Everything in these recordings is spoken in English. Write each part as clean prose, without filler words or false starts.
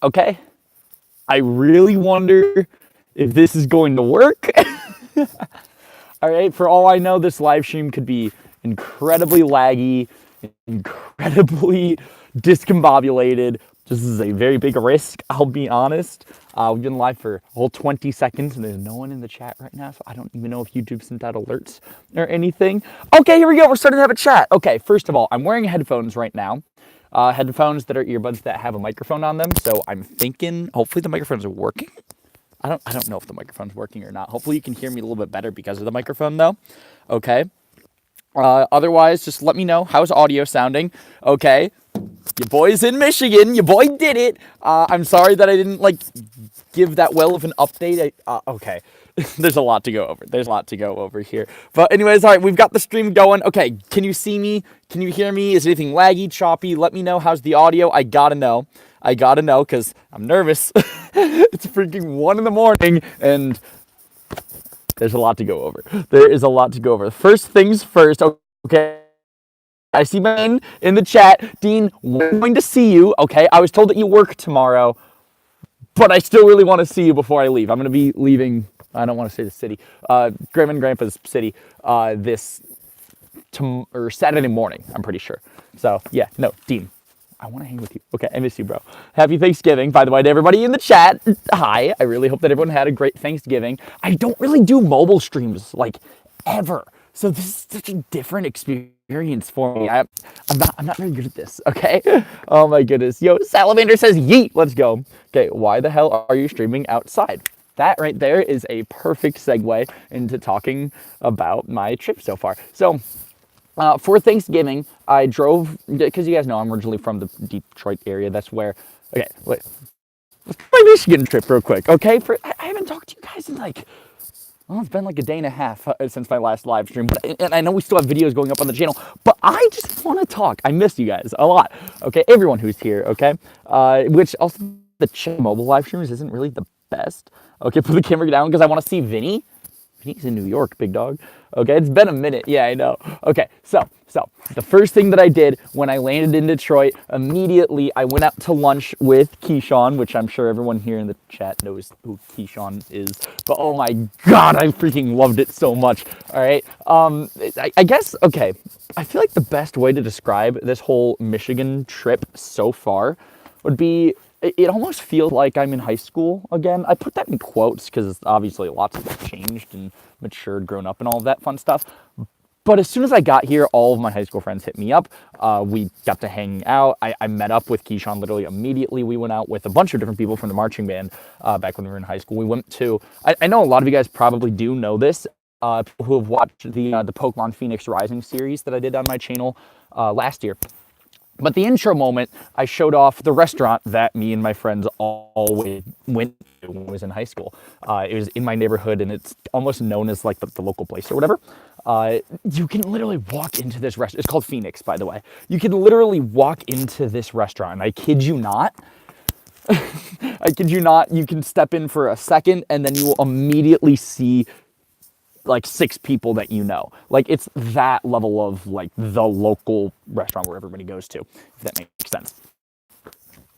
okay? I really wonder if this is going to work. All right, for all I know, this live stream could be incredibly laggy, incredibly discombobulated. This is a very big risk, I'll be honest. We've been live for a whole 20 seconds, and there's no one in the chat right now, so I don't even know if YouTube sent out alerts or anything. Okay, here we go. We're starting to have a chat. Okay, first of all, I'm wearing headphones right now. Headphones that are earbuds that have a microphone on them, so I'm thinking hopefully the microphones are working. I don't know if the microphone's working or not. Hopefully you can hear me a little bit better because of the microphone, though. Okay. Otherwise, just let me know. How's audio sounding? Okay. Your boy's in Michigan. Your boy did it. I'm sorry that I didn't, give that well of an update. Okay. There's a lot to go over. There's a lot to go over here. But anyways, all right, we've got the stream going. Okay, can you see me? Can you hear me? Is anything laggy, choppy? Let me know. How's the audio? I gotta know. Because I'm nervous. It's freaking 1 in the morning, and there's a lot to go over. There is a lot to go over. First things first, okay. I see my name in the chat. Dean, we're going to see you, okay? I was told that you work tomorrow, but I still really want to see you before I leave. I'm going to be leaving, I don't want to say the city, Grandma and Grandpa's city this Saturday morning, I'm pretty sure. So, yeah, no, Dean, I want to hang with you. Okay, I miss you, bro. Happy Thanksgiving, by the way, to everybody in the chat. Hi, I really hope that everyone had a great Thanksgiving. I don't really do mobile streams, ever. So this is such a different experience for me. I'm not very good at this, okay? Oh my goodness. Yo, Salamander says yeet. Let's go. Okay, why the hell are you streaming outside? That right there is a perfect segue into talking about my trip so far. So, for Thanksgiving, I drove, because you guys know I'm originally from the Detroit area. That's where, okay, wait. Let's do my Michigan trip real quick, okay? I haven't talked to you guys in well, it's been a day and a half since my last live stream, and I know we still have videos going up on the channel, but I just want to talk. I miss you guys a lot, okay? Everyone who's here, okay? Which also, the mobile live streams isn't really the best. Okay, put the camera down because I want to see Vinny. Vinny's in New York, big dog. Okay, it's been a minute. Yeah, I know. Okay, so the first thing that I did when I landed in Detroit, immediately I went out to lunch with Keyshawn, which I'm sure everyone here in the chat knows who Keyshawn is. But oh my God, I freaking loved it so much. All right, I guess, okay, I feel like the best way to describe this whole Michigan trip so far would be, it almost feels like I'm in high school again. I put that in quotes because obviously lots have changed and matured, grown up, and all of that fun stuff. But as soon as I got here, all of my high school friends hit me up. We got to hang out. I met up with Keyshawn literally immediately. We went out with a bunch of different people from the marching band back when we were in high school. We went to, I know a lot of you guys probably do know this, who have watched the Pokemon Phoenix Rising series that I did on my channel last year. But the intro moment, I showed off the restaurant that me and my friends always went to when I was in high school. It was in my neighborhood, and it's almost known as the local place or whatever. You can literally walk into this restaurant. It's called Phoenix, by the way. You can literally walk into this restaurant, and I kid you not. I kid you not. You can step in for a second, and then you will immediately see 6 people that you know. It's that level of the local restaurant where everybody goes to, if that makes sense.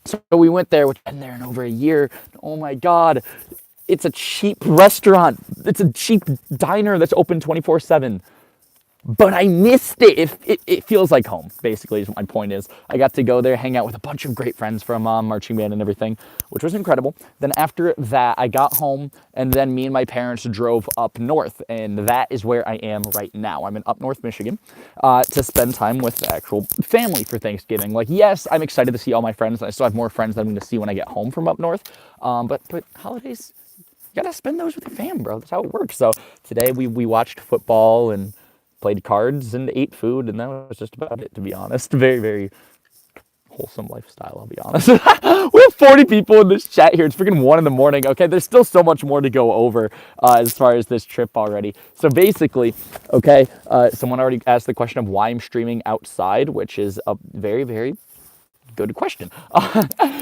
So we went there, which been there in over a year. Oh my God, it's a cheap restaurant. It's a cheap diner that's open 24/7. But I missed it. It feels like home, basically, is what my point is. I got to go there, hang out with a bunch of great friends from marching band and everything, which was incredible. Then after that, I got home, and then me and my parents drove up north, and that is where I am right now. I'm in up north Michigan to spend time with the actual family for Thanksgiving. Yes, I'm excited to see all my friends. I still have more friends that I'm going to see when I get home from up north. But holidays, you got to spend those with your fam, bro. That's how it works. So today we watched football and played cards and ate food, and that was just about it, to be honest. Very, very wholesome lifestyle, I'll be honest. We have 40 people in this chat here. It's freaking 1 in the morning. Okay, there's still so much more to go over as far as this trip already. So basically, okay, someone already asked the question of why I'm streaming outside, which is a very, very good question.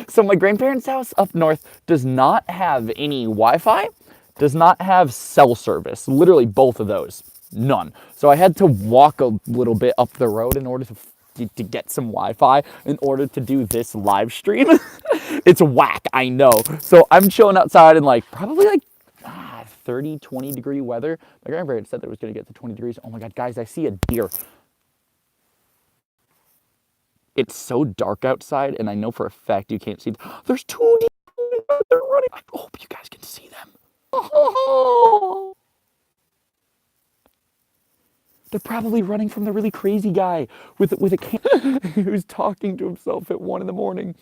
So my grandparents' house up north does not have any Wi-Fi, does not have cell service, literally both of those. None. So I had to walk a little bit up the road in order to get some Wi-Fi in order to do this live stream. It's whack, I know. So I'm chilling outside in like probably like 30, 20 degree weather. My grandparents said that it was going to get to 20 degrees. Oh my God, guys, I see a deer. It's so dark outside, and I know for a fact you can't see. There's 2 deer. They're running. I hope you guys can see them. Oh. They're probably running from the really crazy guy with a can who's talking to himself at 1 a.m.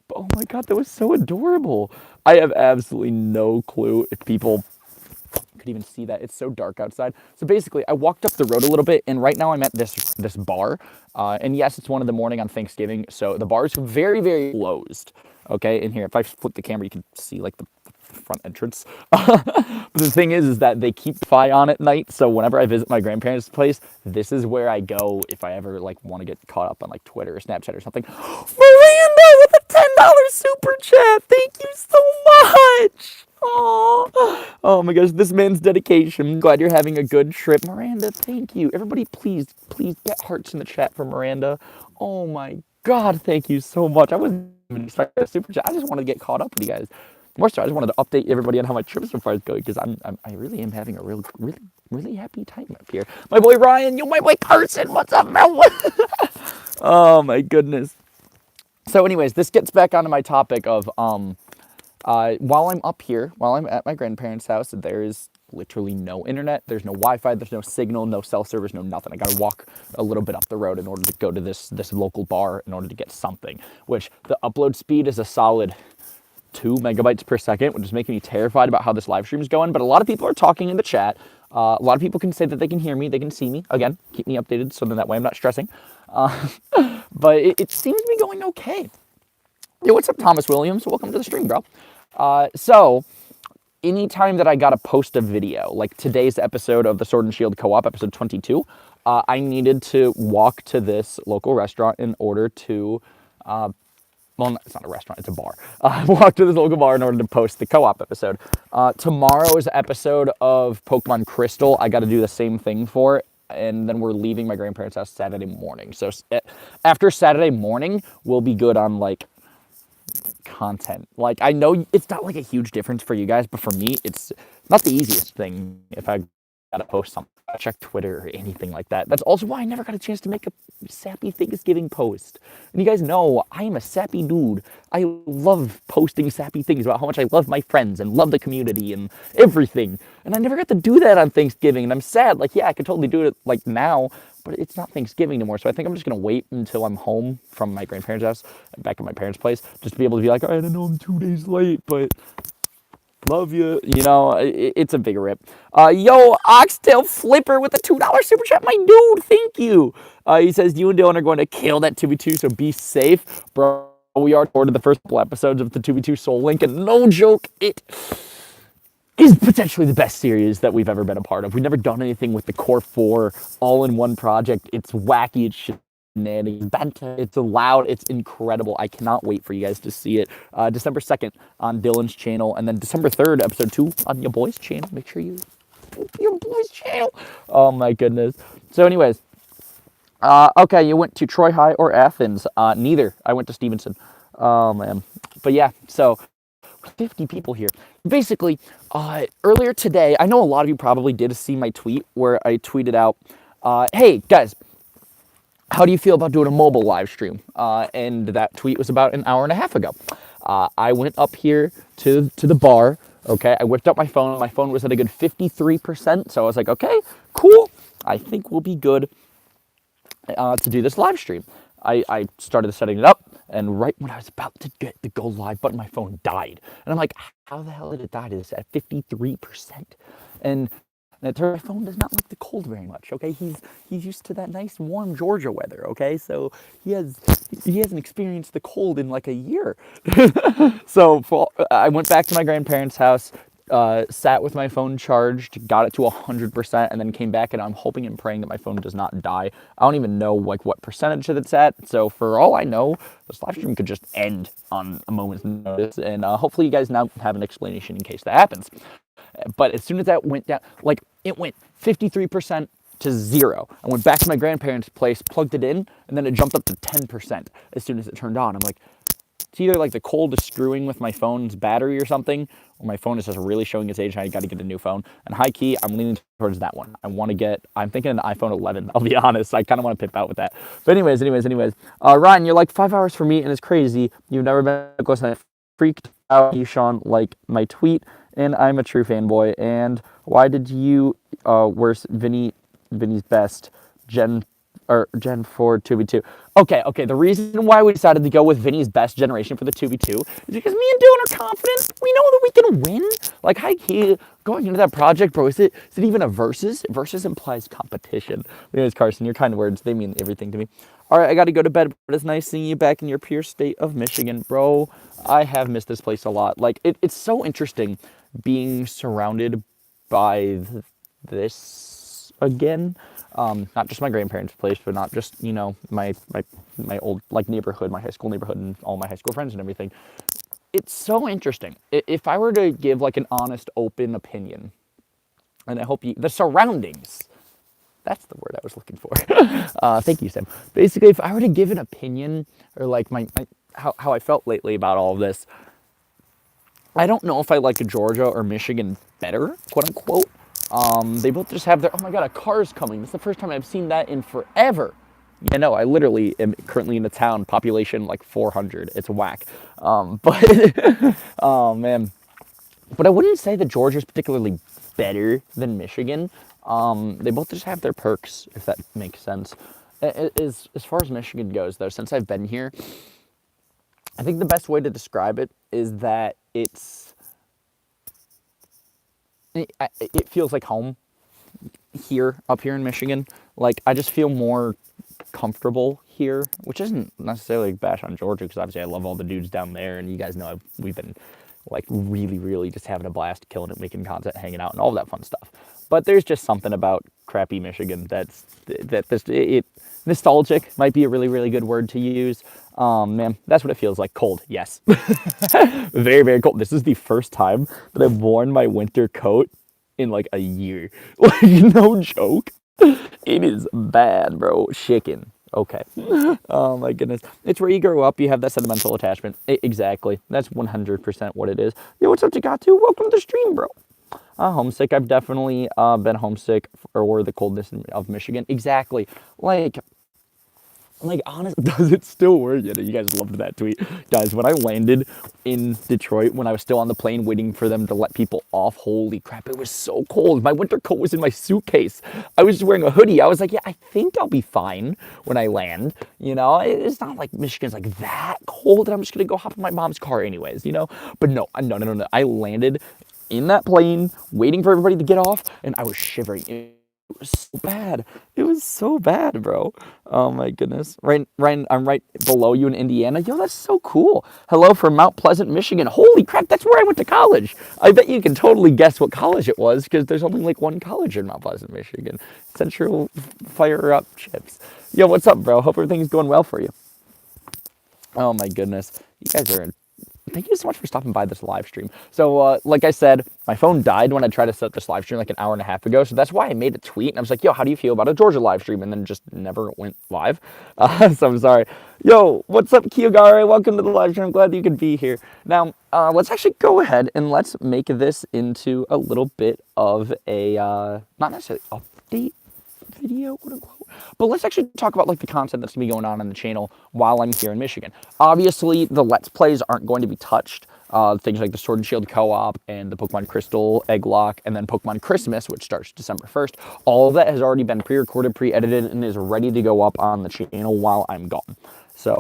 But oh my God, that was so adorable. I have absolutely no clue if people could even see that. It's so dark outside. So basically, I walked up the road a little bit, and right now I'm at this bar. And yes, it's 1 a.m. on Thanksgiving, so the bar is very, very closed. Okay, in here, if I flip the camera, you can see like the front entrance. But the thing is that they keep Fi on at night, so whenever I visit my grandparents' place, this is where I go if I ever like want to get caught up on like Twitter or Snapchat or something. Miranda with a $10 super chat. Thank you so much. Oh my gosh, this man's dedication. I'm glad you're having a good trip. Miranda, thank you. Everybody, please get hearts in the chat for Miranda. Oh my God, thank you so much. I wasn't even expecting a super chat. I just wanted to get caught up with you guys. More so, I just wanted to update everybody on how my trip so far is going, because I really am having a really happy time up here. My boy Ryan, my boy Carson, what's up, man? Oh my goodness. So anyways, this gets back onto my topic of while I'm up here, while I'm at my grandparents' house, there is literally no internet. There's no Wi-Fi. There's no signal, no cell service, no nothing. I got to walk a little bit up the road in order to go to this local bar in order to get something, which the upload speed is a solid 2 megabytes per second, which is making me terrified about how this live stream is going. But a lot of people are talking in the chat. A lot of people can say that they can hear me, they can see me. Again, keep me updated so that way I'm not stressing. But it seems to be going okay. Yo, what's up, Thomas Williams? Welcome to the stream, bro. So, anytime that I gotta post a video, like today's episode of the Sword and Shield Co-op, episode 22, I needed to walk to this local restaurant in order to, well, it's not a restaurant, it's a bar. Walk to this local bar in order to post the co-op episode. Tomorrow's episode of Pokemon Crystal, I gotta do the same thing for, and then we're leaving my grandparents' house Saturday morning. So, after Saturday morning, we'll be good on, like, content. Like, I know it's not like a huge difference for you guys, but for me, it's not the easiest thing if I gotta post something. I check Twitter or anything like that. That's also why I never got a chance to make a sappy Thanksgiving post. And you guys know I am a sappy dude. I love posting sappy things about how much I love my friends and love the community and everything. And I never got to do that on Thanksgiving, and I'm sad. Like, yeah, I could totally do it like now, but it's not Thanksgiving anymore, so I think I'm just going to wait until I'm home from my grandparents' house, back at my parents' place, just to be able to be like, all right, I know I'm 2 days late, but love you. You know, it's a big rip. Yo, Oxtail Flipper with a $2 super chat, my dude, thank you. He says, you and Dylan are going to kill that 2v2, so be safe. Bro, we are toward the first couple episodes of the 2v2 Soul Link, and no joke, it is potentially the best series that we've ever been a part of. We've never done anything with the Core 4 all-in-one project. It's wacky, it's shenanigans, it's loud, it's incredible. I cannot wait for you guys to see it. December 2nd on Dylan's channel, and then December 3rd, episode 2 on your boy's channel. Make sure you your boy's channel. Oh my goodness. So anyways, okay, you went to Troy High or Athens? Neither. I went to Stevenson. Oh man. But yeah, so 50 people here. Basically, earlier today, I know a lot of you probably did see my tweet where I tweeted out, hey, guys, how do you feel about doing a mobile live stream? And that tweet was about an hour and a half ago. I went up here to the bar, okay? I whipped up my phone. My phone was at a good 53%, so I was like, okay, cool. I think we'll be good to do this live stream. I started setting it up, and right when I was about to get the go live button, my phone died. And I'm like, how the hell did it die to this at 53%? And it turned my phone does not like the cold very much, okay? He's used to that nice warm Georgia weather, okay? So he hasn't experienced the cold in like a year. So I went back to my grandparents' house, sat with my phone charged, got it to 100%, and then came back, and I'm hoping and praying that my phone does not die. I don't even know like what percentage that it's at, so for all I know, this live stream could just end on a moment's notice, and hopefully you guys now have an explanation in case that happens. But as soon as that went down, like it went 53% to 0. I went back to my grandparents' place, plugged it in, and then it jumped up to 10% as soon as it turned on. I'm like, it's either like the cold is screwing with my phone's battery or something, or my phone is just really showing its age and I got to get a new phone. And high key, I'm leaning towards that one. I'm thinking an iPhone 11. I'll be honest. I kind of want to pip out with that. But anyways. Ryan, you're like 5 hours for me and it's crazy. You've never been close enough. Freaked out, you Sean, like my tweet, and I'm a true fanboy. And why did you worse Vinny's best Gen 4 2v2? Okay. The reason why we decided to go with Vinny's best generation for the 2v2 is because me and Dylan are confident. We know that we can win. Like, high key, going into that project, bro, is it even a versus? Versus implies competition. Anyways, Carson, your kind words, they mean everything to me. All right, I got to go to bed, but it's nice seeing you back in your pure state of Michigan. Bro, I have missed this place a lot. Like, it's so interesting being surrounded by this again. Not just my grandparents' place, but not just, my old, like, neighborhood, my high school neighborhood, and all my high school friends and everything. It's so interesting. If I were to give, like, an honest, open opinion, and I hope the surroundings, that's the word I was looking for. Thank you, Sam. Basically, if I were to give an opinion, or, like, how I felt lately about all of this, I don't know if I like Georgia or Michigan better, quote unquote. They both just have their, oh my god, a car's coming. This is the first time I've seen that in forever. Yeah, no, I literally am currently in a town, population like 400. It's whack. But, oh man. But I wouldn't say that Georgia's particularly better than Michigan. They both just have their perks, if that makes sense. As far as Michigan goes, though, since I've been here, I think the best way to describe it is that it feels like home up here in Michigan. Like, I just feel more comfortable here, which isn't necessarily a bash on Georgia, because obviously I love all the dudes down there, and you guys know we've been like really just having a blast, killing it, making content, hanging out, and all that fun stuff. But there's just something about crappy Michigan that's nostalgic might be a really good word to use. Man, that's what it feels like. Cold, yes. Very cold. This is the first time that I've worn my winter coat in like a year. Like, no joke. It is bad, bro. Chicken. Okay. Oh my goodness. It's where you grow up. You have that sentimental attachment. Exactly. That's 100% what it is. Yo, what's up, Tagatu? Welcome to the stream, bro. Homesick. I've definitely been homesick for the coldness of Michigan. Exactly. Like, honest, does it still work? Yeah, you guys loved that tweet. Guys, when I landed in Detroit, when I was still on the plane waiting for them to let people off, holy crap, it was so cold. My winter coat was in my suitcase. I was just wearing a hoodie. I was like, yeah, I think I'll be fine when I land. It's not like Michigan's like that cold, and I'm just going to go hop in my mom's car anyways, But no. I landed in that plane, waiting for everybody to get off, and I was shivering. It was so bad. It was so bad, bro. Oh my goodness. Ryan, I'm right below you in Indiana. Yo, that's so cool. Hello from Mount Pleasant, Michigan. Holy crap, that's where I went to college. I bet you can totally guess what college it was, because there's only like one college in Mount Pleasant, Michigan. Central Fire Up Chips. Yo, what's up, bro? Hope everything's going well for you. Oh my goodness. You guys are thank you so much for stopping by this live stream. So, like I said, my phone died when I tried to set this live stream like an hour and a half ago. So that's why I made a tweet. And I was like, yo, how do you feel about a Georgia live stream? And then just never went live. So I'm sorry. Yo, what's up, Kiyogare? Welcome to the live stream. I'm glad that you could be here. Now, let's actually go ahead and let's make this into a little bit of a, not necessarily update video, quote unquote. But let's actually talk about like the content that's going to be going on the channel while I'm here in Michigan. Obviously, the Let's Plays aren't going to be touched. Things like the Sword and Shield co-op and the Pokemon Crystal Egg Lock, and then Pokemon Christmas, which starts December 1st. All of that has already been pre-recorded, pre-edited, and is ready to go up on the channel while I'm gone. So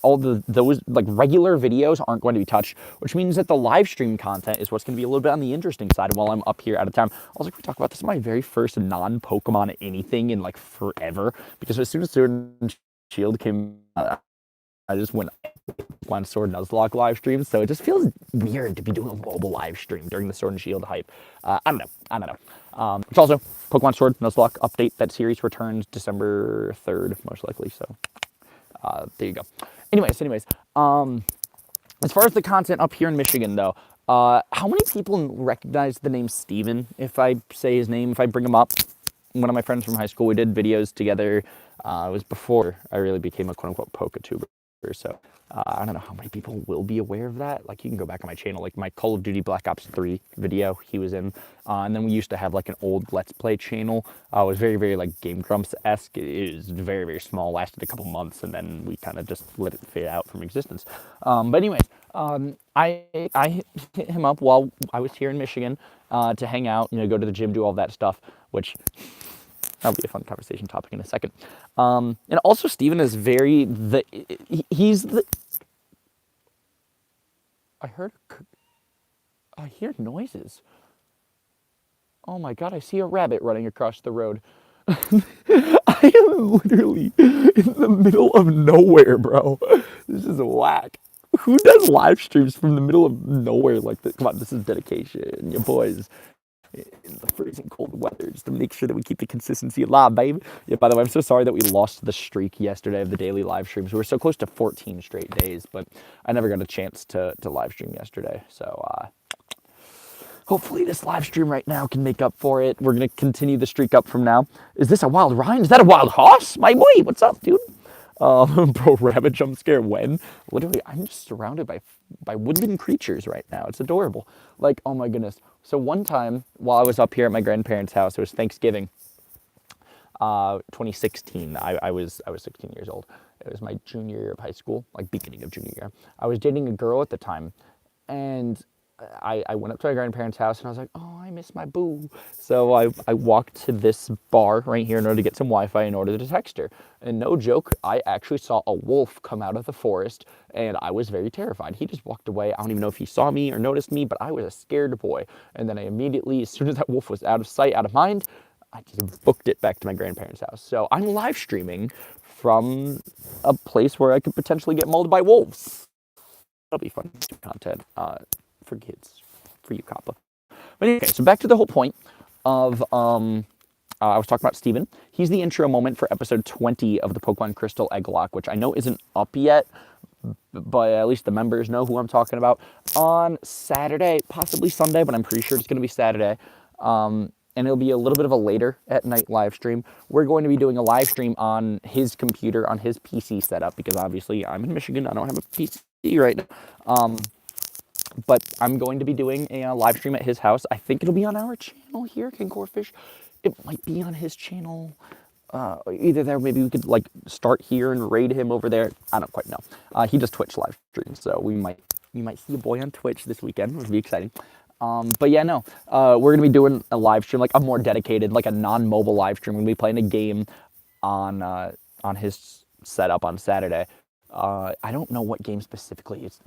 all those like regular videos aren't going to be touched, which means that the live stream content is what's going to be a little bit on the interesting side while I'm up here out of town. Also, can we talk about this? Is my very first non-Pokemon anything in like forever, because as soon as Sword and Shield came out, I just went on Sword Nuzlocke live streams, so it just feels weird to be doing a mobile live stream during the Sword and Shield hype. I don't know. Which also, Pokemon Sword Nuzlocke update, that series returns December 3rd, most likely, so there you go. Anyways, as far as the content up here in Michigan, though, how many people recognize the name Steven if I say his name, if I bring him up? One of my friends from high school, we did videos together. It was before I really became a quote-unquote Pokatuber. So I don't know how many people will be aware of that. Like, you can go back on my channel, like my Call of Duty Black Ops 3 video he was in. And then we used to have like an old Let's Play channel. It was very, very like Game Grumps-esque. It was very, very small, lasted a couple months, and then we kind of just let it fade out from existence. But anyways, I hit him up while I was here in Michigan to hang out, go to the gym, do all that stuff, which that'll be a fun conversation topic in a second. And also Steven is he's the, I hear noises. Oh my God, I see a rabbit running across the road. I am literally in the middle of nowhere, bro. This is whack. Who does live streams from the middle of nowhere like this? Come on, this is dedication, you boys. In the freezing cold weather, just to make sure that we keep the consistency alive, baby. Yeah, by the way, I'm so sorry that we lost the streak yesterday of the daily live streams. We were so close to 14 straight days, but I never got a chance to live stream yesterday. So hopefully this live stream right now can make up for it. We're going to continue the streak up from now. Is this a wild Ryan? Is that a wild horse? My boy, what's up, dude? Bro, rabbit jump scare when? Literally, I'm just surrounded by woodland creatures right now. It's adorable. Like, oh my goodness. So one time, while I was up here at my grandparents' house, it was Thanksgiving, 2016. I was 16 years old. It was my junior year of high school, like beginning of junior year. I was dating a girl at the time, and I went up to my grandparents' house and I was like, oh, I miss my boo. So I walked to this bar right here in order to get some Wi-Fi in order to text her. And no joke, I actually saw a wolf come out of the forest and I was very terrified. He just walked away. I don't even know if he saw me or noticed me, but I was a scared boy. And then I immediately, as soon as that wolf was out of sight, out of mind, I just booked it back to my grandparents' house. So I'm live streaming from a place where I could potentially get mauled by wolves. That'll be fun content. For kids, for you, Kappa. But anyway, so back to the whole point of, I was talking about Steven. He's the intro moment for episode 20 of the Pokemon Crystal Egg Lock, which I know isn't up yet, but at least the members know who I'm talking about. On Saturday, possibly Sunday, but I'm pretty sure it's going to be Saturday. And it'll be a little bit of a later at night live stream. We're going to be doing a live stream on his computer, on his PC setup, because obviously I'm in Michigan. I don't have a PC right now. But I'm going to be doing a live stream at his house. I think it'll be on our channel here, KingCorphish. It might be on his channel. Either there, maybe we could like start here and raid him over there. I don't quite know. He does Twitch live streams, so we might see a boy on Twitch this weekend, which would be exciting. But yeah, no, we're gonna be doing a live stream, like a more dedicated, like a non-mobile live stream. We're gonna be playing a game on his setup on Saturday. I don't know what game specifically it's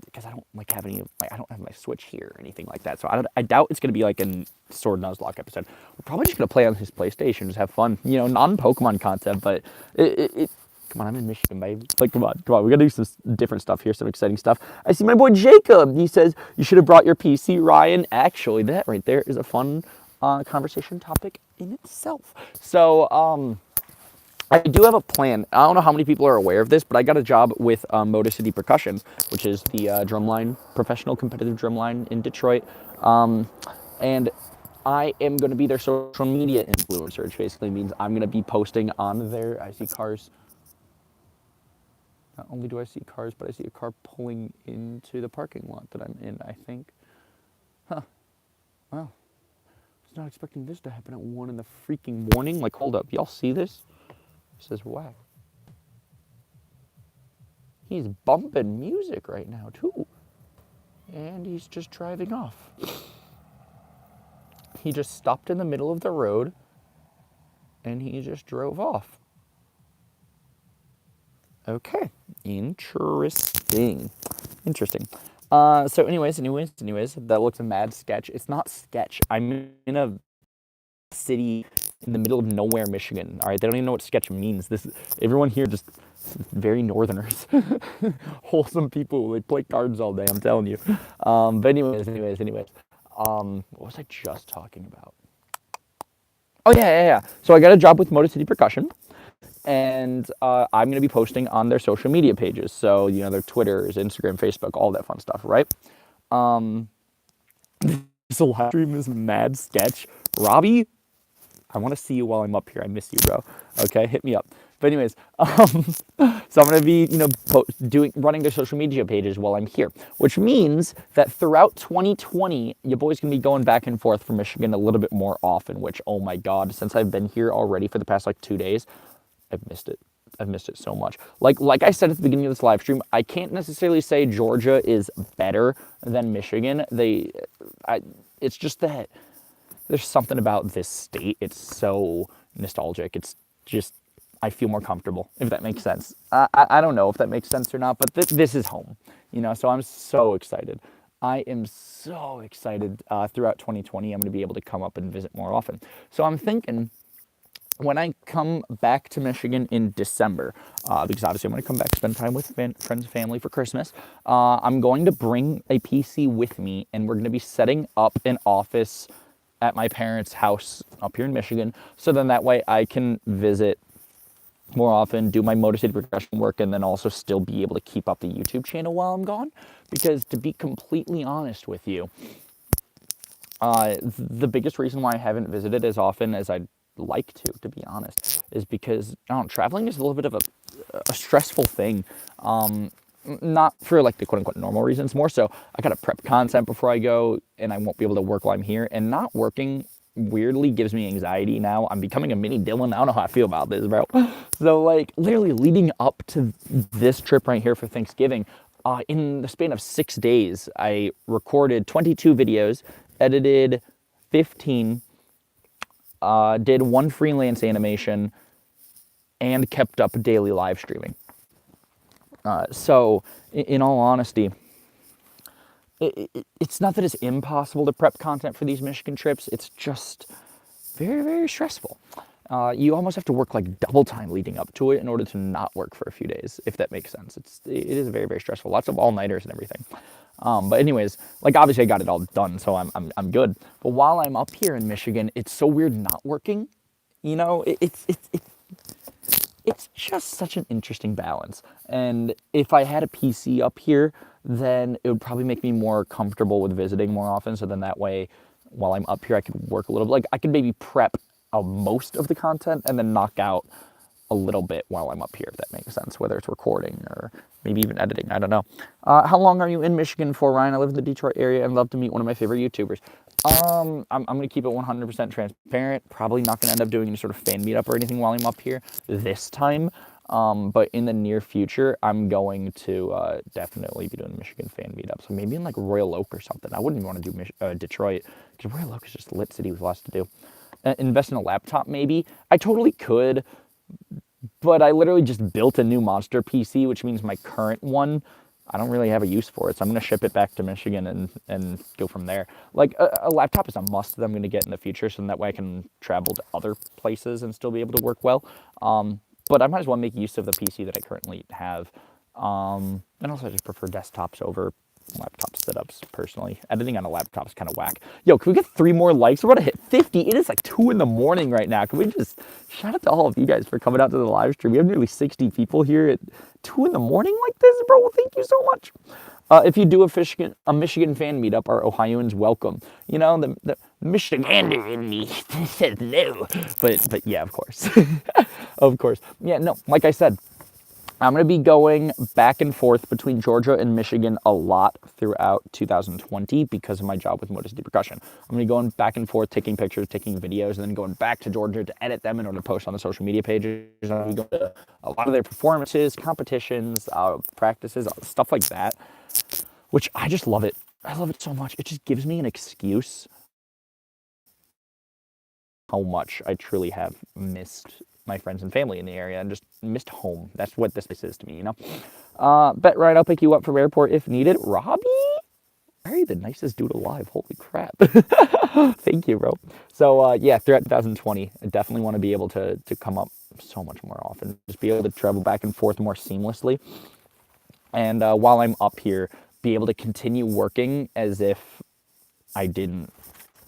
because I don't like have any. Like, I don't have my Switch here or anything like that. So I doubt it's gonna be like a Sword Nuzlocke episode. We're probably just gonna play on his PlayStation, just have fun. Non-Pokemon content, but come on, I'm in Michigan, baby. Like, come on, we gotta do some different stuff here, some exciting stuff. I see my boy Jacob. He says you should have brought your PC, Ryan. Actually, that right there is a fun conversation topic in itself. So I do have a plan. I don't know how many people are aware of this, but I got a job with Motor City Percussion, which is the drumline, professional competitive drumline in Detroit. And I am going to be their social media influencer, which basically means I'm going to be posting on their, I see cars. Not only do I see cars, but I see a car pulling into the parking lot that I'm in, I think. Huh. Wow. I was not expecting this to happen at 1 in the freaking morning. Like, hold up. Y'all see this? This is whack. He's bumping music right now, too. And he's just driving off. He just stopped in the middle of the road, and he just drove off. Okay. Interesting. So anyways, that looks a mad sketch. It's not sketch. I'm in a city in the middle of nowhere, Michigan. All right, they don't even know what sketch means. Everyone here just very northerners, wholesome people. They play cards all day. I'm telling you. But anyways. What was I just talking about? Oh yeah. So I got a job with Motor City Percussion, and I'm gonna be posting on their social media pages. So their Twitters, Instagram, Facebook, all that fun stuff, right? This live stream is mad sketch. Robbie, I want to see you while I'm up here. I miss you, bro. Okay, hit me up. But anyways, so I'm going to be, running their social media pages while I'm here, which means that throughout 2020, your boy's going to be going back and forth from Michigan a little bit more often, which, oh my God, since I've been here already for the past like 2 days, I've missed it. I've missed it so much. Like I said at the beginning of this live stream, I can't necessarily say Georgia is better than Michigan. It's just that there's something about this state. It's so nostalgic. It's just, I feel more comfortable, if that makes sense. I don't know if that makes sense or not, but this is home, so I'm so excited. I am so excited throughout 2020. I'm going to be able to come up and visit more often. So I'm thinking when I come back to Michigan in December, because obviously I'm going to come back, spend time with friends and family for Christmas, I'm going to bring a PC with me, and we're going to be setting up an office at my parents' house up here in Michigan, so then that way I can visit more often, do my motivated progression work, and then also still be able to keep up the YouTube channel while I'm gone. Because to be completely honest with you, the biggest reason why I haven't visited as often as I'd like to be honest, is because traveling is a little bit of a stressful thing. Not for like the quote unquote normal reasons, more so I gotta prep content before I go, and I won't be able to work while I'm here. And not working weirdly gives me anxiety now. I'm becoming a mini Dylan. I don't know how I feel about this, bro. So like literally leading up to this trip right here for Thanksgiving, in the span of 6 days, I recorded 22 videos, edited 15, did 1 freelance animation, and kept up daily live streaming. So, in all honesty, it's not that it's impossible to prep content for these Michigan trips. It's just very, very stressful. You almost have to work like double time leading up to it in order to not work for a few days, if that makes sense. It is very, very stressful. Lots of all-nighters and everything. But anyways, like obviously I got it all done, so I'm good. But while I'm up here in Michigan, it's so weird not working. It's just such an interesting balance. And if I had a PC up here, then it would probably make me more comfortable with visiting more often. So then that way, while I'm up here, I could work a little bit. Like I could maybe prep most of the content and then knock out a little bit while I'm up here, if that makes sense, whether it's recording or maybe even editing. I don't know. How long are you in Michigan for, Ryan? I live in the Detroit area and love to meet one of my favorite YouTubers. I'm going to keep it 100% transparent. Probably not going to end up doing any sort of fan meetup or anything while I'm up here this time. But in the near future, I'm going to definitely be doing a Michigan fan meetup. So maybe in like Royal Oak or something. I wouldn't even want to do Detroit, because Royal Oak is just a lit city with lots to do. Invest in a laptop, maybe. I totally could, but I literally just built a new monster PC, which means my current one, I don't really have a use for it. So I'm going to ship it back to Michigan and go from there. Like a laptop is a must that I'm going to get in the future, so that way I can travel to other places and still be able to work well. But I might as well make use of the PC that I currently have. And also I just prefer desktops over laptop setups, personally. Editing on a laptop is kind of whack. Yo, can we get 3 more likes? We're about to hit 50. It is like 2 in the morning right now. Can we just shout out to all of you guys for coming out to the live stream? We have nearly 60 people here at 2 in the morning like this, bro. Well, thank you so much. If you do a Michigan fan meetup, our Ohioans welcome. The Michigander in me says no. But yeah, of course. Of course. Yeah, no, like I said, I'm going to be going back and forth between Georgia and Michigan a lot throughout 2020 because of my job with Motor City Percussion. I'm going to be going back and forth, taking pictures, taking videos, and then going back to Georgia to edit them in order to post on the social media pages. I'm going to be going to a lot of their performances, competitions, practices, stuff like that, which I just love it. I love it so much. It just gives me an excuse how much I truly have missed my friends and family in the area and just missed home. That's what this is to me, Bet Ryan, I'll pick you up from airport if needed. Robbie? Why are you the nicest dude alive? Holy crap. Thank you, bro. So, yeah, throughout 2020, I definitely want to be able to come up so much more often. Just be able to travel back and forth more seamlessly. And while I'm up here, be able to continue working as if I didn't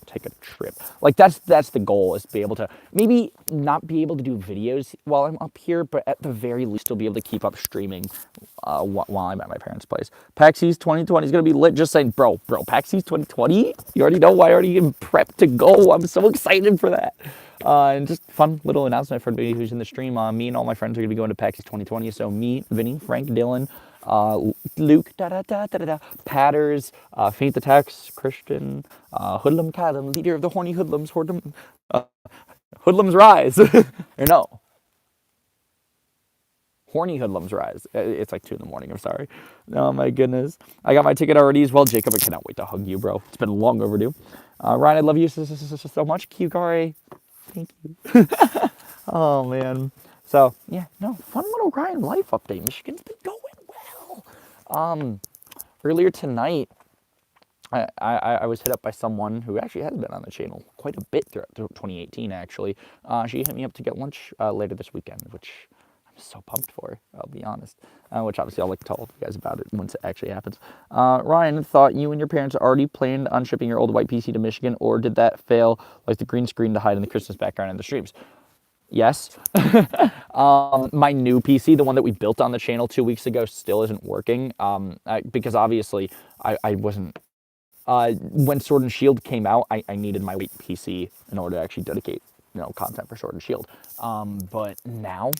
take a trip. Like that's the goal, is to be able to maybe not be able to do videos while I'm up here, but at the very least still be able to keep up streaming while I'm at my parents' place. PAX East 2020 is gonna be lit. Just saying, bro, PAX East 2020. You already know. I already am prepped to go. I'm so excited for that. And just fun little announcement for everybody who's in the stream. Me and all my friends are going to be going to PAX 2020. So me, Vinny, Frank, Dylan, Luke, Patters, Faint Attacks, Christian, Hoodlum Callum, leader of the horny hoodlums, Hoodlums Rise. Or no. Horny Hoodlums Rise. It's like 2 in the morning. I'm sorry. Oh my goodness. I got my ticket already as well. Jacob, I cannot wait to hug you, bro. It's been long overdue. Ryan, I love you so much. Kugare. Thank you. Oh man. So yeah, no, fun little Ryan life update. Michigan's been going well. Earlier tonight, I was hit up by someone who actually has been on the channel quite a bit throughout 2018. Actually, she hit me up to get lunch later this weekend, which I'm so pumped for. I'll be honest. Which obviously I'll like to tell you guys about it once it actually happens. Ryan, thought you and your parents already planned on shipping your old white PC to Michigan, or did that fail like the green screen to hide in the Christmas background in the streams? Yes. My new PC, the one that we built on the channel 2 weeks ago, still isn't working. Because obviously I wasn't. When Sword and Shield came out, I needed my white PC in order to actually dedicate, content for Sword and Shield. But now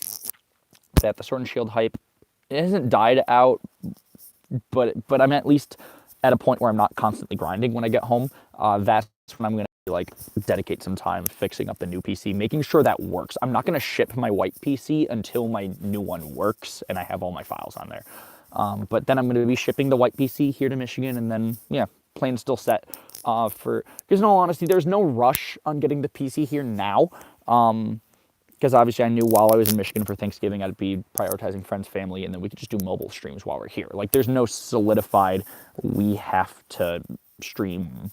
that the Sword and Shield hype hasn't died out, but I'm at least at a point where I'm not constantly grinding when I get home. That's when I'm going to like dedicate some time fixing up the new PC, making sure that works. I'm not going to ship my white PC until my new one works and I have all my files on there. But then I'm going to be shipping the white PC here to Michigan, and then yeah, plan still set for. Because in all honesty, there's no rush on getting the PC here now. Because obviously I knew while I was in Michigan for Thanksgiving, I'd be prioritizing friends, family, and then we could just do mobile streams while we're here. Like, there's no solidified, we have to stream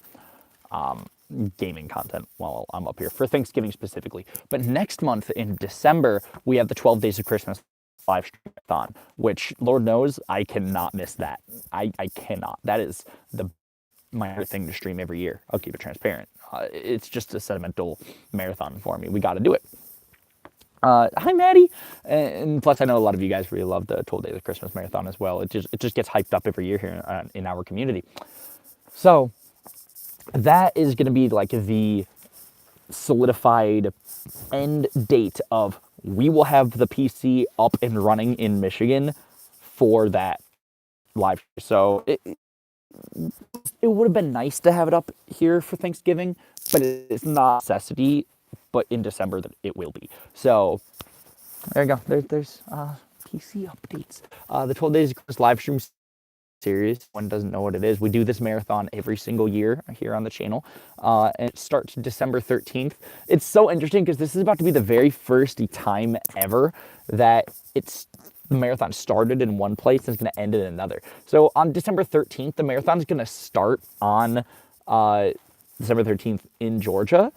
gaming content while I'm up here, for Thanksgiving specifically. But next month in December, we have the 12 Days of Christmas live stream-a-thon, which, Lord knows, I cannot miss that. I cannot. That is my favorite thing to stream every year. I'll keep it transparent. It's just a sentimental marathon for me. We got to do it. Hi, Maddie. And plus, I know a lot of you guys really love the 12 Days of Christmas Marathon as well. It just gets hyped up every year here in our community. So that is going to be like the solidified end date of we will have the PC up and running in Michigan for that live. So it would have been nice to have it up here for Thanksgiving, but it's not a necessity. But in December, that it will be. So there you go. There's PC updates. The 12 Days of Christmas live stream series. One doesn't know what it is. We do this marathon every single year here on the channel, and it starts December 13th. It's so interesting because this is about to be the very first time ever that the marathon started in one place and it's going to end in another. So on December 13th, the marathon is going to start on December 13th in Georgia.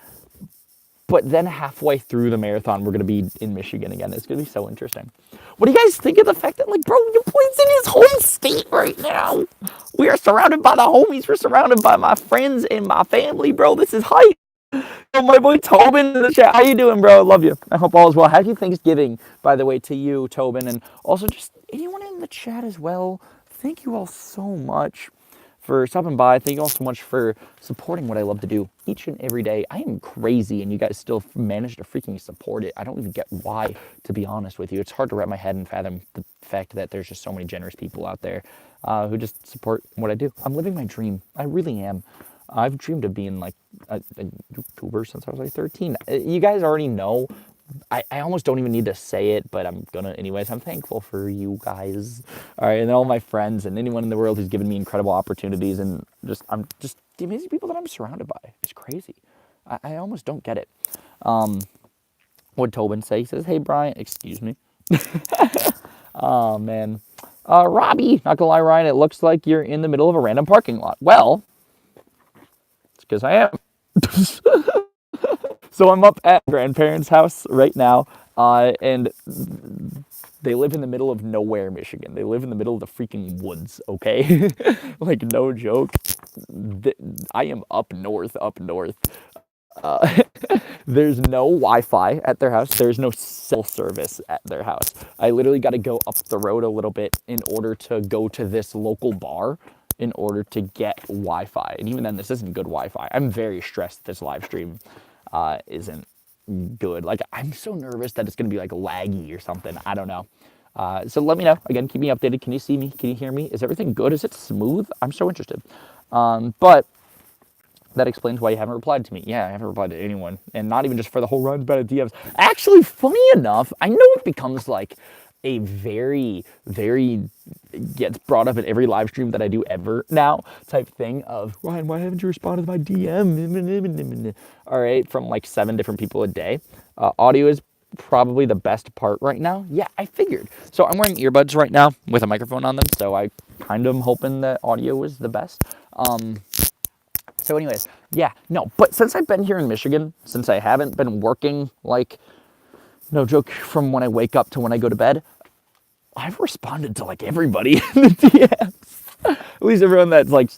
But then halfway through the marathon, we're going to be in Michigan again. It's going to be so interesting. What do you guys think of the fact that, like, bro, your boy's in his home state right now? We are surrounded by the homies. We're surrounded by my friends and my family, bro. This is hype. Oh, my boy Tobin in the chat. How you doing, bro? I love you. I hope all is well. Happy Thanksgiving, by the way, to you, Tobin. And also just anyone in the chat as well. Thank you all so much for stopping by. Thank you all so much for supporting what I love to do each and every day. I am crazy and you guys still manage to freaking support it. I don't even get why, to be honest with you. It's hard to wrap my head and fathom the fact that there's just so many generous people out there who just support what I do. I'm living my dream. I really am. I've dreamed of being like a YouTuber since I was like 13. You guys already know. I almost don't even need to say it, but I'm gonna anyways. I'm thankful for you guys, all right, and all my friends and anyone in the world who's given me incredible opportunities, and I'm just the amazing people that I'm surrounded by. It's crazy. I almost don't get it. What'd Tobin say? He says, "Hey Brian," excuse me. Oh man, Robbie. Not gonna lie, Ryan. It looks like you're in the middle of a random parking lot. Well, it's because I am. So I'm up at grandparents' house right now, and they live in the middle of nowhere, Michigan. They live in the middle of the freaking woods, okay? Like, no joke. I am up north. There's no Wi-Fi at their house. There's no cell service at their house. I literally got to go up the road a little bit in order to go to this local bar in order to get Wi-Fi. And even then, this isn't good Wi-Fi. I'm very stressed this live stream isn't good. Like, I'm so nervous that it's going to be like laggy or something. I don't know. So let me know. Again, keep me updated. Can you see me? Can you hear me? Is everything good? Is it smooth? I'm so interested. But that explains why you haven't replied to me. Yeah, I haven't replied to anyone. And not even just for the whole run about DMs. Actually, funny enough, I know it becomes like a very, very gets brought up in every live stream that I do ever now type thing of, Ryan, why haven't you responded to my DM? All right, from like 7 different people a day. Audio is probably the best part right now. Yeah, I figured. So I'm wearing earbuds right now with a microphone on them. So I kind of am hoping that audio is the best. So anyways, yeah, no, but since I've been here in Michigan, since I haven't been working, like, no joke, from when I wake up to when I go to bed, I've responded to like everybody in the DMs. At least everyone that's like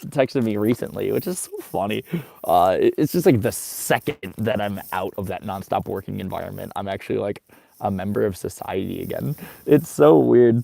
texted me recently, which is so funny. It's just like the second that I'm out of that nonstop working environment, I'm actually like a member of society again. It's so weird.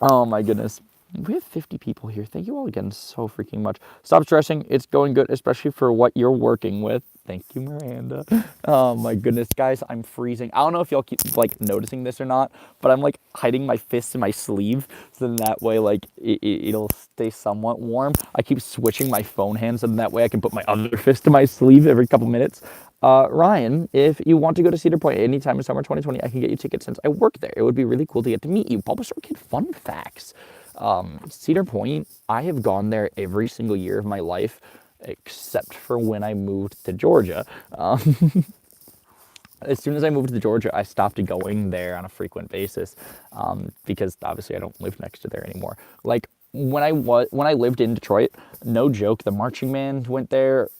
Oh my goodness. We have 50 people here. Thank you all again so freaking much. Stop stressing. It's going good, especially for what you're working with. Thank you, Miranda. Oh my goodness, guys, I'm freezing. I don't know if y'all keep like noticing this or not, but I'm like hiding my fists in my sleeve, so then that way like it'll stay somewhat warm. I keep switching my phone hands, so then that way I can put my other fist in my sleeve every couple minutes. Ryan, if you want to go to Cedar Point anytime in summer 2020, I can get you tickets since I work there. It would be really cool to get to meet you. Bulbasaur Kid fun facts. Cedar Point, I have gone there every single year of my life, except for when I moved to Georgia. As soon as I moved to Georgia, I stopped going there on a frequent basis, because obviously I don't live next to there anymore. Like when I lived in Detroit, no joke, the marching band went there.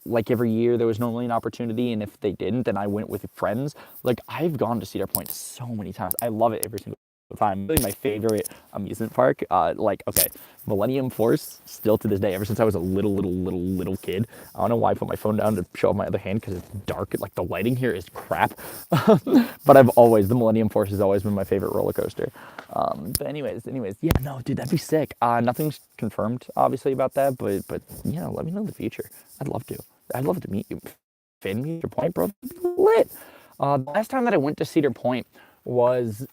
Like every year there was normally an opportunity, and if they didn't, then I went with friends. Like I've gone to Cedar Point so many times. I love it every single time. Really my favorite amusement park. Like, okay, Millennium Force, still to this day, ever since I was a little kid. I don't know why I put my phone down to show off my other hand, because it's dark. Like the lighting here is crap. But the Millennium Force has always been my favorite roller coaster. But anyways, yeah, no, dude, that'd be sick. Nothing's confirmed, obviously, about that, but yeah, let me know in the future. I'd love to meet you. Fan me Cedar Point, bro. That'd be lit. The last time that I went to Cedar Point was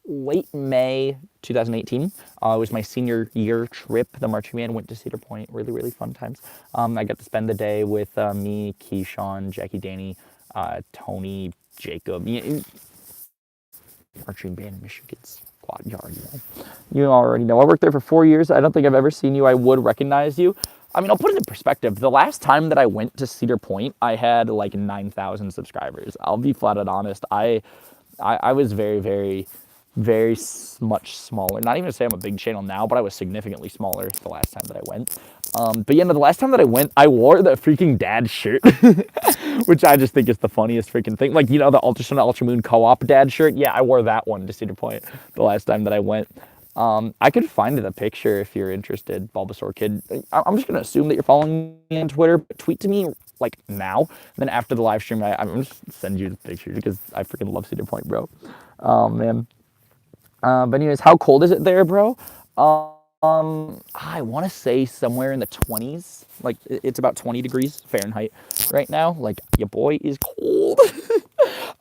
late May 2018. It was my senior year trip. The marching band went to Cedar Point. Really, really fun times. I got to spend the day with me, Keyshawn, Jackie, Danny, Tony, Jacob. Marching band in Michigan's quad yard. You already know. I worked there for 4 years. I don't think I've ever seen you. I would recognize you. I mean, I'll put it in perspective. The last time that I went to Cedar Point, I had like 9,000 subscribers. I'll be flat out honest. I was very, very, very much smaller. Not even to say I'm a big channel now, but I was significantly smaller the last time that I went. But yeah, no, the last time that I went, I wore the freaking dad shirt, which I just think is the funniest freaking thing. Like, you know, the Ultra Sun Ultra Moon co-op dad shirt? Yeah, I wore that one to Cedar Point the last time that I went. I could find the picture if you're interested, Bulbasaur Kid. I'm just going to assume that you're following me on Twitter, but tweet to me like now. And then after the live stream, I'm just send you the picture because I freaking love Cedar Point, bro. Oh, man. But anyways, how cold is it there, bro? I want to say somewhere in the 20s. Like, it's about 20 degrees Fahrenheit right now. Like, your boy is cold.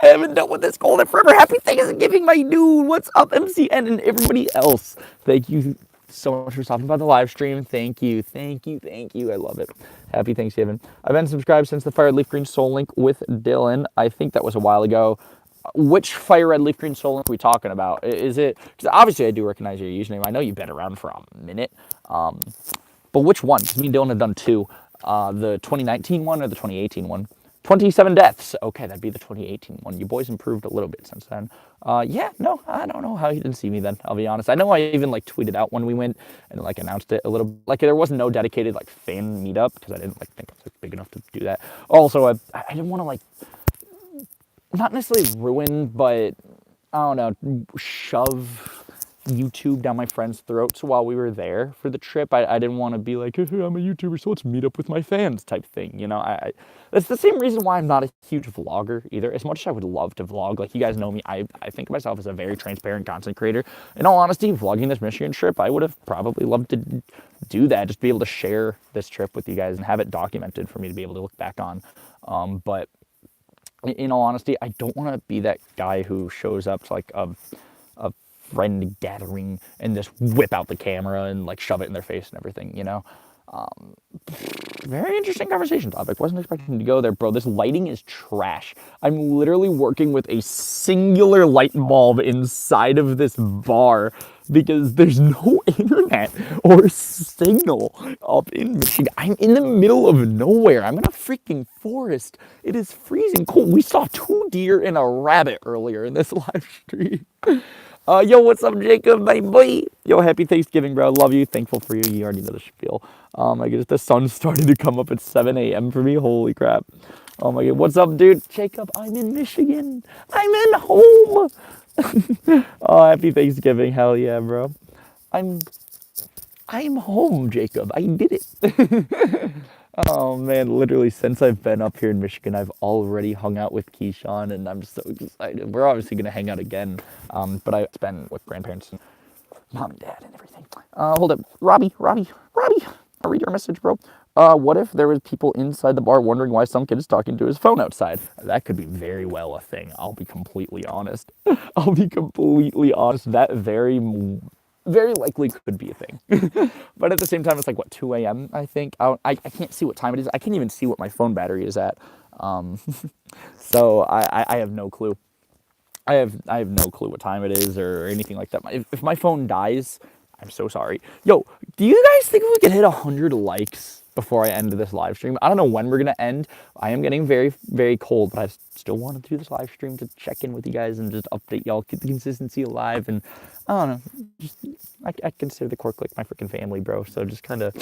I haven't dealt with this cold in forever. Happy Thanksgiving, my dude. What's up, MCN and everybody else? Thank you so much for stopping by the live stream. Thank you. I love it. Happy Thanksgiving. I've been subscribed since the Fire Leaf Green Soul Link with Dylan. I think that was a while ago. Which Fire Red Leaf Green Soul Link are we talking about? Is it, because obviously I do recognize your username. I know you've been around for a minute. But which one? Because me and Dylan have done two. The 2019 one or the 2018 one? 27 deaths. Okay, that'd be the 2018 one. You boys improved a little bit since then. Yeah, no, I don't know how you didn't see me then, I'll be honest. I know I even like tweeted out when we went and like announced it a little, like there was no dedicated like fan meetup because I didn't like think I was like, big enough to do that. Also, I didn't want to like, not necessarily ruin, but I don't know, shove YouTube down my friends' throats while we were there for the trip. I didn't want to be like, hey, I'm a YouTuber, so let's meet up with my fans type thing, you know. That's the same reason why I'm not a huge vlogger either. As much as I would love to vlog, like you guys know me, I think of myself as a very transparent content creator. In all honesty, vlogging this Michigan trip, I would have probably loved to do that, just be able to share this trip with you guys and have it documented for me to be able to look back on. But in all honesty, I don't want to be that guy who shows up to like a friend gathering and just whip out the camera and like shove it in their face and everything, you know? Very interesting conversation topic. Wasn't expecting to go there, bro. This lighting is trash. I'm literally working with a singular light bulb inside of this bar because there's no internet or signal up in Michigan. I'm in the middle of nowhere. I'm in a freaking forest. It is freezing cold. We saw 2 deer and a rabbit earlier in this live stream. Yo, what's up, Jacob, my boy? Yo, happy Thanksgiving, bro. Love you. Thankful for you. You already know the spiel. I guess the sun's starting to come up at 7 a.m. for me. Holy crap. Oh my god. What's up, dude? Jacob, I'm in Michigan. I'm in home. Oh, happy Thanksgiving. Hell yeah, bro. I'm home, Jacob. I did it. Oh man, literally since I've been up here in Michigan, I've already hung out with Keyshawn, and I'm so excited. We're obviously gonna hang out again, but I've been with grandparents and mom and dad and everything. Hold up, Robbie, I'll read your message, bro. What if there was people inside the bar wondering why some kid is talking to his phone outside? That could be very well a thing. I'll be completely honest. That very likely could be a thing. But at the same time, it's like, what, 2 a.m., I think? I can't see what time it is. I can't even see what my phone battery is at. So I have no clue. I have no clue what time it is or anything like that. If my phone dies, I'm so sorry. Yo, do you guys think we could hit 100 likes before I end this live stream? I don't know when we're going to end. I am getting very, very cold, but I still wanted to do this live stream to check in with you guys and just update y'all, keep the consistency alive. And I don't know, just, I consider the Core Click my freaking family, bro. So just kind of,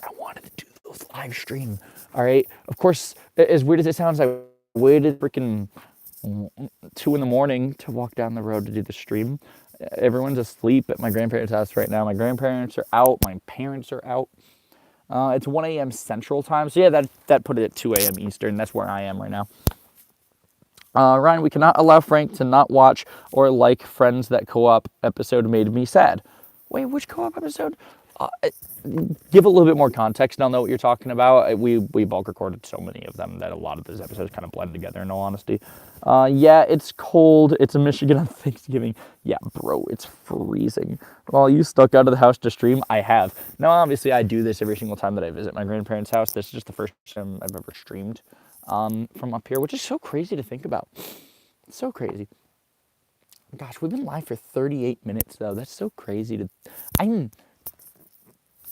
I wanted to do those live stream. All right. Of course, as weird as it sounds, I waited freaking 2 in the morning to walk down the road to do the stream. Everyone's asleep at my grandparents' house right now. My grandparents are out. My parents are out. It's 1 a.m. Central Time. So yeah, that put it at 2 a.m. Eastern. That's where I am right now. Ryan, we cannot allow Frank to not watch or like Friends. That co-op episode made me sad. Wait, which co-op episode? Give a little bit more context and I'll know what you're talking about. We bulk recorded so many of them that a lot of those episodes kind of blend together, in all honesty. Yeah, it's cold. It's in Michigan on Thanksgiving. Yeah, bro, it's freezing. Well, you stuck out of the house to stream? I have. Now, obviously, I do this every single time that I visit my grandparents' house. This is just the first time I've ever streamed from up here, which is so crazy to think about. It's so crazy. Gosh, we've been live for 38 minutes, though. That's so crazy to...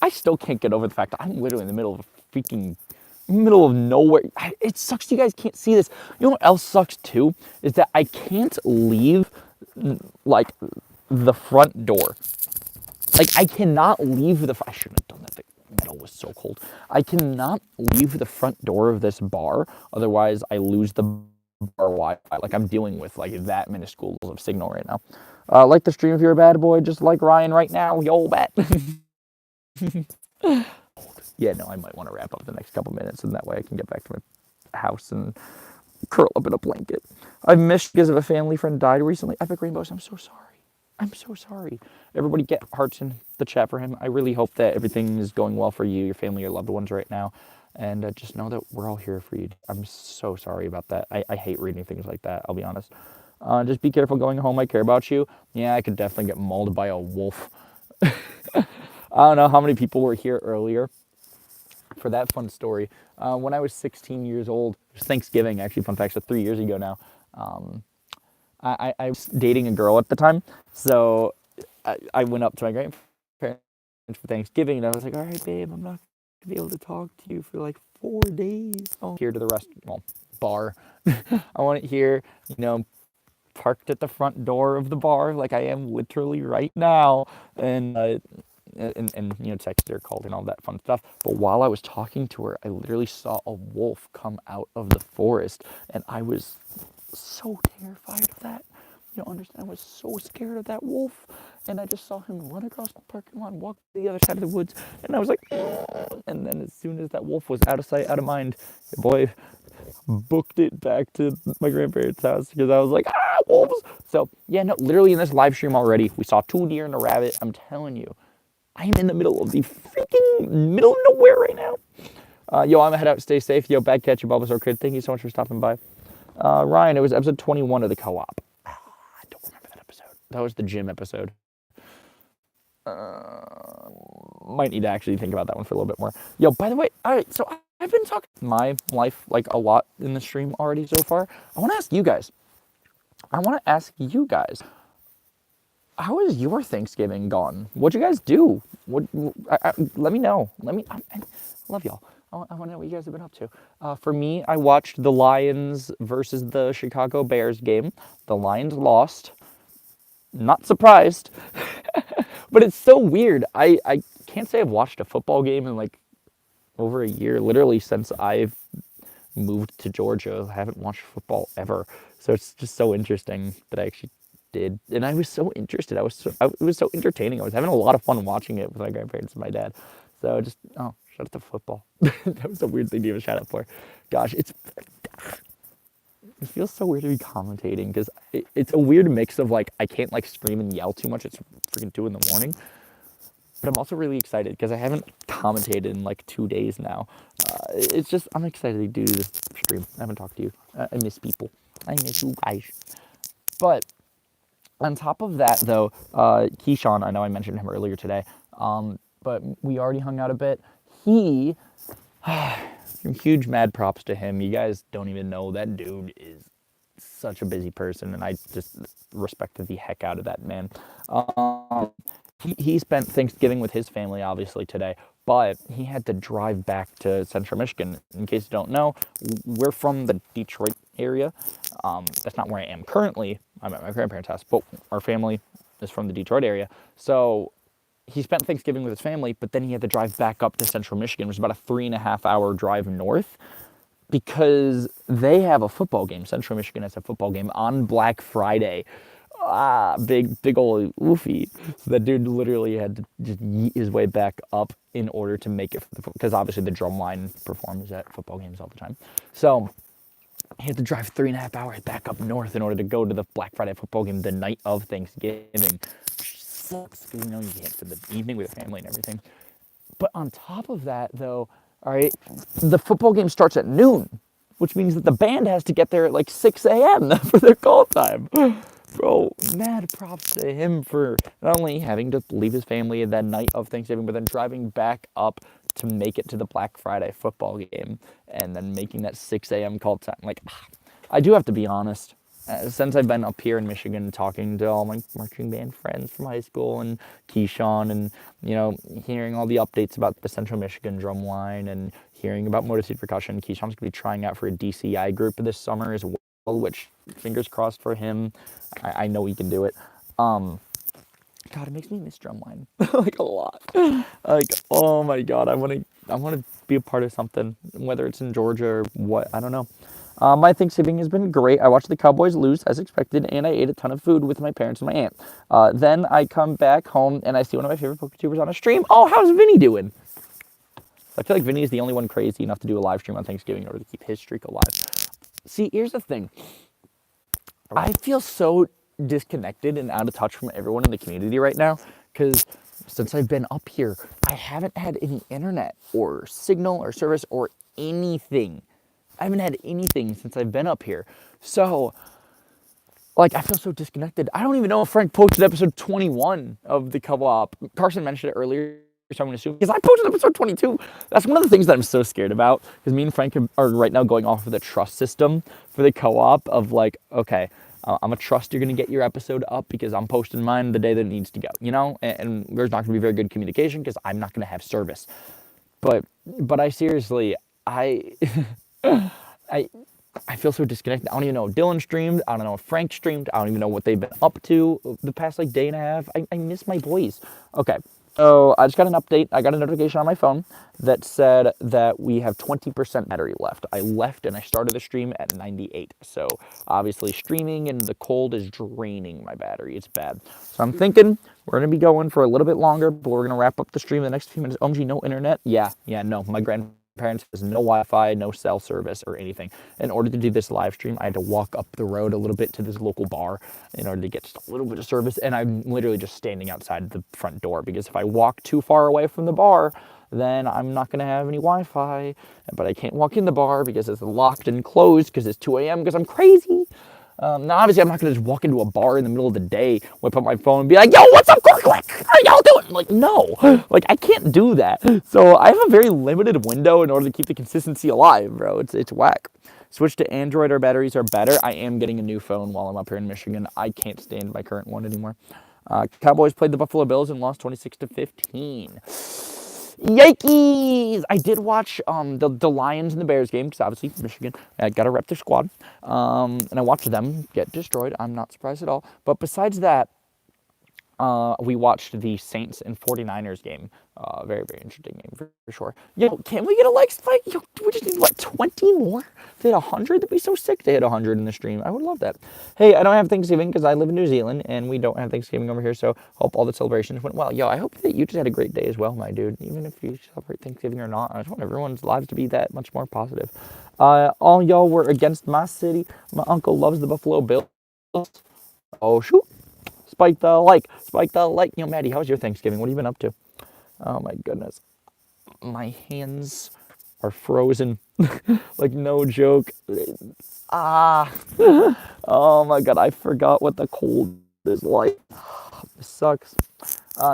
I still can't get over the fact that I'm literally in the middle of a freaking middle of nowhere. It sucks you guys can't see this. You know what else sucks too? Is that I can't leave like the front door. Like I cannot leave the, I shouldn't have done that. The metal was so cold. I cannot leave the front door of this bar. Otherwise I lose the bar Wi-Fi. Like I'm dealing with like that minuscule of signal right now. Like the stream if you're a bad boy, just like Ryan right now, yo bet. Yeah, no, I might want to wrap up the next couple minutes, and that way I can get back to my house and curl up in a blanket. I've missed because of a family friend died recently. Epic Rainbows, I'm so sorry. I'm so sorry. Everybody get hearts in the chat for him. I really hope that everything is going well for you, your family, your loved ones right now. And just know that we're all here for you. I'm so sorry about that. I hate reading things like that, I'll be honest. Just be careful going home. I care about you. Yeah, I could definitely get mauled by a wolf. I don't know how many people were here earlier for that fun story. When I was 16 years old, it was Thanksgiving, actually, fun fact, so 3 years ago now, I was dating a girl at the time, so I went up to my grandparents for Thanksgiving, and I was like, all right, babe, I'm not going to be able to talk to you for like 4 days. Oh, here to the bar. I want it here, you know, parked at the front door of the bar, like I am literally right now, and you know, texted her, called and all that fun stuff. But while I was talking to her, I literally saw a wolf come out of the forest, and I was so terrified of that. You don't understand, I was so scared of that wolf, and I just saw him run across the parking lot and walk to the other side of the woods, and I was like, and then as soon as that wolf was out of sight, out of mind, the boy booked it back to my grandparents' house because I was like, wolves. So yeah, no, literally in this live stream already, we saw 2 deer and a rabbit. I'm telling you, I'm in the middle of the freaking middle of nowhere right now. Yo, I'm gonna head out. Stay safe. Yo, bad catch, you Bulbasaur kid. Thank you so much for stopping by. Ryan, it was episode 21 of the co-op. I don't remember that episode. That was the gym episode. Might need to actually think about that one for a little bit more. Yo, by the way, all right, so I've been talking my life like a lot in the stream already so far. I want to ask you guys. How has your Thanksgiving gone? What'd you guys do? Let me know. I love y'all. I want to know what you guys have been up to. For me, I watched the Lions versus the Chicago Bears game. The Lions lost. Not surprised. But it's so weird. I can't say I've watched a football game in like over a year, literally since I've moved to Georgia. I haven't watched football ever. So it's just so interesting that I actually did. And I was so interested. It was so entertaining. I was having a lot of fun watching it with my grandparents and my dad. So just, shout out to football. That was a weird thing to give a shout out for. Gosh, it feels so weird to be commentating because it's a weird mix of like, I can't like scream and yell too much. It's freaking 2 a.m. But I'm also really excited because I haven't commentated in like 2 days now. It's just, I'm excited to do this stream. I haven't talked to you. I miss people. I miss you guys. But on top of that though, Keyshawn, I know I mentioned him earlier today, but we already hung out a bit. Huge mad props to him. You guys don't even know that dude is such a busy person, and I just respect the heck out of that man. He spent Thanksgiving with his family, obviously, today, but he had to drive back to Central Michigan. In case you don't know, we're from the Detroit area. That's not where I am currently. I'm at my grandparents' house, but our family is from the Detroit area. So he spent Thanksgiving with his family, but then he had to drive back up to Central Michigan, which is about a 3.5-hour drive north, because they have a football game. Central Michigan has a football game on Black Friday. Big old oofy. So that dude literally had to just yeet his way back up in order to make it, because obviously the Drumline performs at football games all the time. So he had to drive 3.5 hours back up north in order to go to the Black Friday football game the night of Thanksgiving. Sucks because you can't spend the evening with your family and everything. But on top of that, though, all right, the football game starts at noon, which means that the band has to get there at like 6 a.m. for their call time. Bro, mad props to him for not only having to leave his family that night of Thanksgiving, but then driving back up to make it to the Black Friday football game and then making that 6 a.m. call time. Like, I do have to be honest. Since I've been up here in Michigan talking to all my marching band friends from high school and Keyshawn and, hearing all the updates about the Central Michigan Drumline and hearing about Motor City Percussion, Keyshawn's going to be trying out for a DCI group this summer as well, which, fingers crossed for him. I know he can do it. God, it makes me miss Drumline like a lot. Like, oh my God, I want to be a part of something, whether it's in Georgia or what, I don't know. My Thanksgiving has been great. I watched the Cowboys lose as expected, and I ate a ton of food with my parents and my aunt. Then I come back home and I see one of my favorite booktubers on a stream. Oh, how's Vinny doing? I feel like Vinny is the only one crazy enough to do a live stream on Thanksgiving in order to keep his streak alive. See, here's the thing. I feel so disconnected and out of touch from everyone in the community right now because since I've been up here, I haven't had any internet or signal or service or anything. I haven't had anything since I've been up here. So, like, I feel so disconnected. I don't even know if Frank posted episode 21 of the co-op. Carson mentioned it earlier, so I'm going to assume, because I posted episode 22. That's one of the things that I'm so scared about, because me and Frank are right now going off of the trust system for the co-op of like, okay, I'm going to trust you're going to get your episode up because I'm posting mine the day that it needs to go, and there's not going to be very good communication because I'm not going to have service. But I seriously, I feel so disconnected. I don't even know if Dylan streamed. I don't know if Frank streamed. I don't even know what they've been up to the past like day and a half. I miss my boys. Okay, so I just got an update. I got a notification on my phone that said that we have 20% battery left. I left and I started the stream at 98. So obviously streaming in the cold is draining my battery. It's bad. So I'm thinking we're going to be going for a little bit longer, but we're going to wrap up the stream in the next few minutes. OMG, no internet? Yeah, no. My grandparents has no Wi-Fi, no cell service or anything. In order to do this live stream, I had to walk up the road a little bit to this local bar in order to get just a little bit of service. And I'm literally just standing outside the front door because if I walk too far away from the bar, then I'm not going to have any Wi-Fi. But I can't walk in the bar because it's locked and closed because it's 2 a.m. because I'm crazy. Now, obviously, I'm not going to just walk into a bar in the middle of the day, whip up my phone, and be like, yo, what's up, quick? How y'all doing? Like, no. Like, I can't do that. So I have a very limited window in order to keep the consistency alive, bro. It's whack. Switch to Android or batteries are better. I am getting a new phone while I'm up here in Michigan. I can't stand my current one anymore. Cowboys played the Buffalo Bills and lost 26-15. Yikes! I did watch the Lions and the Bears game because obviously Michigan got to rep their squad, and I watched them get destroyed. I'm not surprised at all. But besides that, we watched the Saints and 49ers game. Very, very interesting game for sure. Yo, can we get a like spike? Yo, we just need, what, 20 more? If they hit 100, that'd be so sick to hit 100 in the stream. I would love that. Hey, I don't have Thanksgiving because I live in New Zealand, and we don't have Thanksgiving over here, so hope all the celebrations went well. Yo, I hope that you just had a great day as well, my dude. Even if you celebrate Thanksgiving or not, I just want everyone's lives to be that much more positive. All y'all were against my city. My uncle loves the Buffalo Bills. Oh, shoot. Spike the like. Spike the like. Yo, Maddie, how was your Thanksgiving? What have you been up to? Oh, my goodness. My hands are frozen. Like, no joke. Ah. Oh, my God. I forgot what the cold is like. This sucks.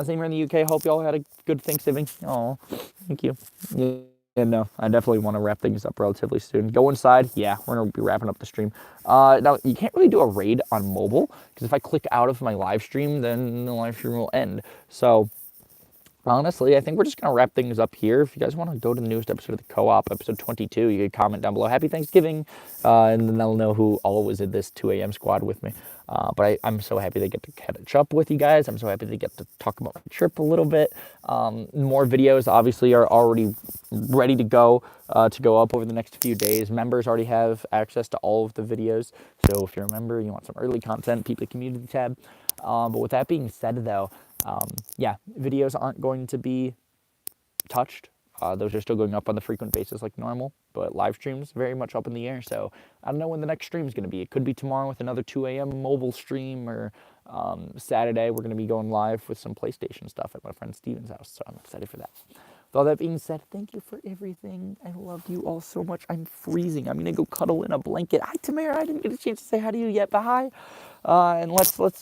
Same here in the UK. Hope y'all had a good Thanksgiving. Oh, thank you. Yeah, no, I definitely want to wrap things up relatively soon. Go inside. Yeah, we're going to be wrapping up the stream. Now, you can't really do a raid on mobile because if I click out of my live stream, then the live stream will end. So, honestly, I think we're just going to wrap things up here. If you guys want to go to the newest episode of the Co-op, episode 22, you can comment down below, Happy Thanksgiving, and then I'll know who all was in this 2 a.m. squad with me. But I'm so happy to get to catch up with you guys. I'm so happy to get to talk about my trip a little bit. More videos, obviously, are already ready to go up over the next few days. Members already have access to all of the videos. So if you're a member, you want some early content, peep the community tab. But with that being said, though, yeah, videos aren't going to be touched. Those are still going up on the frequent basis like normal, but live streams very much up in the air. So I don't know when the next stream is going to be. It could be tomorrow with another 2 a.m. mobile stream, or Saturday we're going to be going live with some PlayStation stuff at my friend Steven's house. So I'm excited for that. With all that being said, thank you for everything. I love you all so much. I'm freezing. I'm going to go cuddle in a blanket. Hi, Tamara. I didn't get a chance to say hi to you yet, but hi. And let's